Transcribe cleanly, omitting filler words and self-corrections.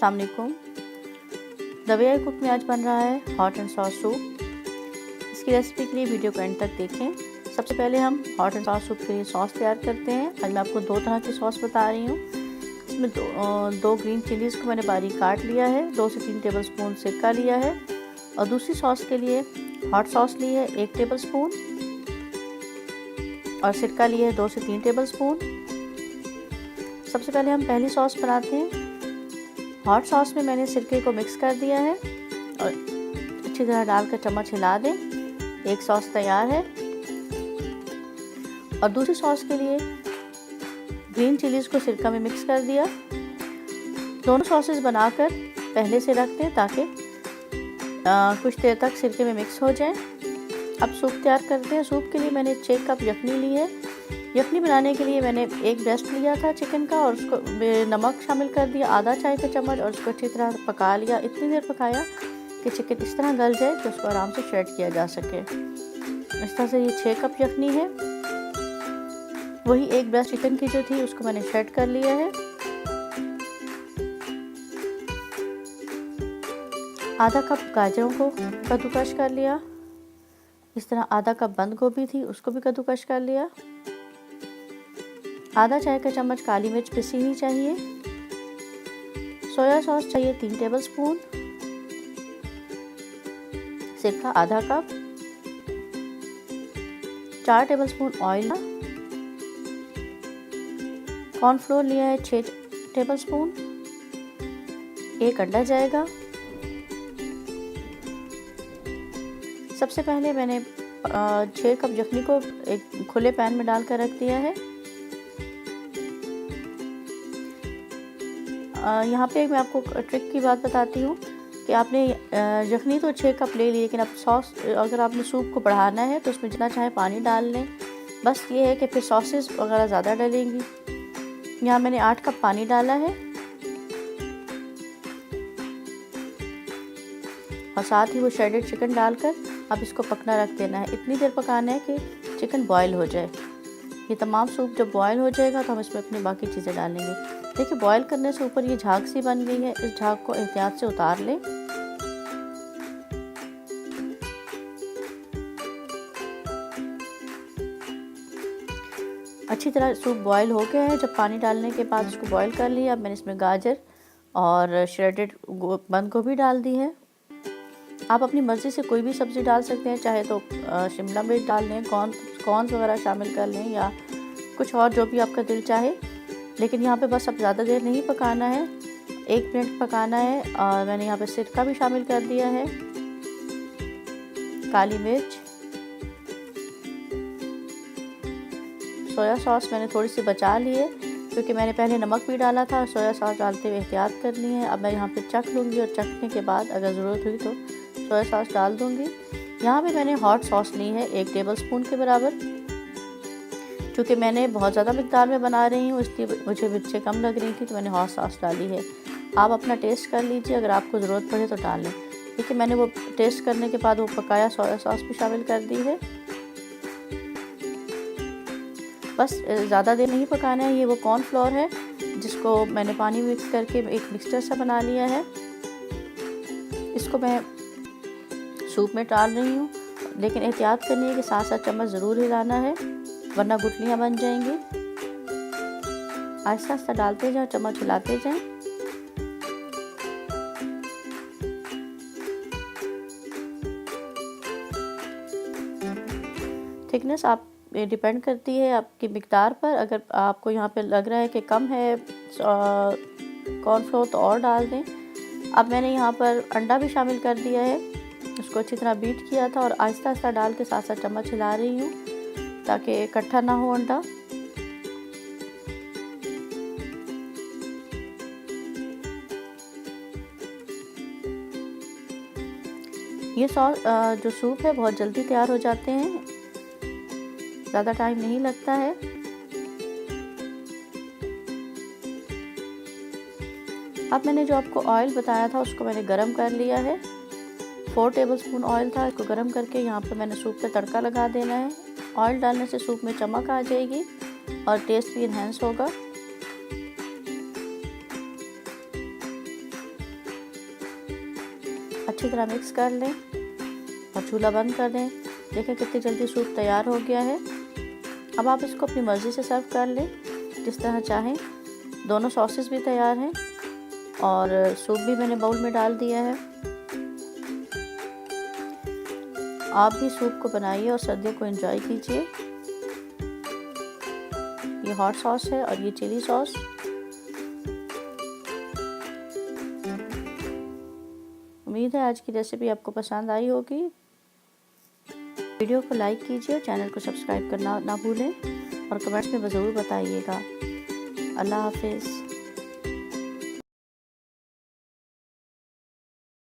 अस्सलाम वालेकुम। The way I cook में आज बन रहा है हॉट एंड सॉस सूप। इसकी रेसिपी के लिए वीडियो को एंड तक देखें। सबसे पहले हम हॉट एंड सॉस सूप के लिए सॉस तैयार करते हैं। आज मैं आपको दो तरह की सॉस बता रही हूँ। इसमें दो ग्रीन चिलीज़ को मैंने बारीक काट लिया है, 2 से 3 टेबल स्पून सिरका लिया है और दूसरी सॉस के लिए हॉट सॉस ली है 1 टेबल स्पून और सिरका लिया है 2 से 3 टेबल स्पून। सबसे पहले हम पहली सॉस बनाते हैं। हॉट सॉस में मैंने सिरके को मिक्स कर दिया है और अच्छी तरह डालकर चम्मच हिला दें। एक सॉस तैयार है। और दूसरी सॉस के लिए ग्रीन चिलीज़ को सिरका में मिक्स कर दिया। दोनों सॉसेस बनाकर पहले से रख दें ताकि कुछ देर तक सिरके में मिक्स हो जाए। अब सूप तैयार करते हैं। सूप के लिए मैंने 6 कप यखनी ली है। यखनी बनाने के लिए मैंने एक ब्रेस्ट लिया था चिकन का और उसको नमक शामिल कर दिया आधा चाय का चम्मच और उसको अच्छी तरह पका लिया। इतनी देर पकाया कि चिकन इस तरह गल जाए कि उसको आराम से श्रेड किया जा सके। इस तरह से ये 6 कप यखनी है। वही एक ब्रेस्ट चिकन की जो थी उसको मैंने श्रेड कर लिया है। आधा कप गाजरों को कद्दूकश कर लिया। इस तरह आधा कप बंद गोभी थी उसको भी कद्दूकश कर लिया। आधा चाय का चम्मच काली मिर्च पिसी हुई चाहिए। सोया सॉस चाहिए 3 टेबल स्पून। सिरका आधा cup. 4 table spoon oil. Cornflour लिया है 6 टेबल स्पून। 1 अंडा जाएगा। सबसे पहले मैंने 6 कप यखनी को एक खुले पैन में डालकर रख दिया है। यहाँ पे मैं आपको ट्रिक की बात बताती हूँ कि आपने यखनी तो 6 कप ले ली, लेकिन अब सॉस अगर आपने सूप को बढ़ाना है तो उसमें जितना चाहे पानी डाल लें। बस ये है कि फिर सॉसेस वगैरह ज़्यादा डलेंगी। यहाँ मैंने 8 कप पानी डाला है और साथ ही वो श्रेडेड चिकन डालकर अब इसको पकना रख देना है। इतनी देर पकाना है कि चिकन बॉयल हो जाए। ये तमाम सूप जब बॉयल हो जाएगा तो हम इसमें अपनी बाकी चीज़ें डालेंगे। देखिए बॉयल करने से ऊपर ये झाग सी बन गई है। इस झाग को एहतियात से उतार लें। अच्छी तरह सूप बॉयल हो गया है। जब पानी डालने के बाद इसको बॉयल कर लिया। अब मैंने इसमें गाजर और श्रेडेड बंद गोभी डाल दी है। आप अपनी मर्ज़ी से कोई भी सब्ज़ी डाल सकते हैं, चाहे तो शिमला मिर्च डाल लें, कॉर्न वगैरह शामिल कर लें या कुछ और जो भी आपका दिल चाहे। लेकिन यहाँ पे बस अब ज़्यादा देर नहीं पकाना है, 1 मिनट पकाना है। और मैंने यहाँ पे सिरका भी शामिल कर दिया है, काली मिर्च, सोया सॉस मैंने थोड़ी सी बचा ली है क्योंकि मैंने पहले नमक भी डाला था। सोया सॉस डालते हुए एहतियात करनी है। अब मैं यहाँ पे चख लूँगी और चखने के बाद अगर ज़रूरत हुई तो सोया सॉस डाल दूँगी। यहाँ पे मैंने हॉट सॉस ली है 1 टेबल स्पून के बराबर। क्योंकि मैंने बहुत ज़्यादा मिक़दार में बना रही हूँ इसलिए मुझे मिर्चें कम लग रही थी तो मैंने हॉट सॉस डाली है। आप अपना टेस्ट कर लीजिए, अगर आपको ज़रूरत पड़े तो डाल लें। देखिए मैंने वो टेस्ट करने के बाद वो पकाया सोया सॉस भी शामिल कर दी है। बस ज़्यादा देर नहीं पकाना है। ये वो कॉर्नफ्लोर है जिसको मैंने पानी मिक्स करके एक मिक्सचर सा बना लिया है। इसको मैं सूप में डाल रही हूँ, लेकिन एहतियात करनी है कि साथ साथ चम्मच ज़रूर हिलाना है वरना गुठलियाँ बन जाएंगी। आहिस्ता आहिस्ता डालते जाएं, चम्मच हिलाते जाएं। थिकनेस आप डिपेंड करती है आपकी मिक़दार पर। अगर आपको यहाँ पे लग रहा है कि कम है कॉर्नफ्लोर तो और डाल दें। अब मैंने यहाँ पर अंडा भी शामिल कर दिया है। उसको अच्छी तरह बीट किया था और आहिस्ता आहिस्ता डाल के साथ साथ चम्मच हिला रही हूँ ताकि इकट्ठा ना हो अंडा। ये सॉस जो सूप है बहुत जल्दी तैयार हो जाते हैं, ज़्यादा टाइम नहीं लगता है। अब मैंने जो आपको ऑयल बताया था उसको मैंने गरम कर लिया है। 4 टेबल स्पून ऑयल था। इसको गरम करके यहाँ पे मैंने सूप पे तड़का लगा देना है। ऑयल डालने से सूप में चमक आ जाएगी और टेस्ट भी इन्हेंस होगा। अच्छी तरह मिक्स कर लें और चूल्हा बंद कर दें। देखें कितनी जल्दी सूप तैयार हो गया है। अब आप इसको अपनी मर्ज़ी से सर्व कर लें जिस तरह चाहें। दोनों सॉसेस भी तैयार हैं और सूप भी मैंने बाउल में डाल दिया है। आप भी सूप को बनाइए और सर्दियों को एंजॉय कीजिए। ये हॉट सॉस है और ये चिली सॉस। उम्मीद है आज की रेसिपी आपको पसंद आई होगी। वीडियो को लाइक कीजिए, चैनल को सब्सक्राइब करना ना भूलें और कमेंट्स में ज़रूर बताइएगा। अल्लाह हाफिज़।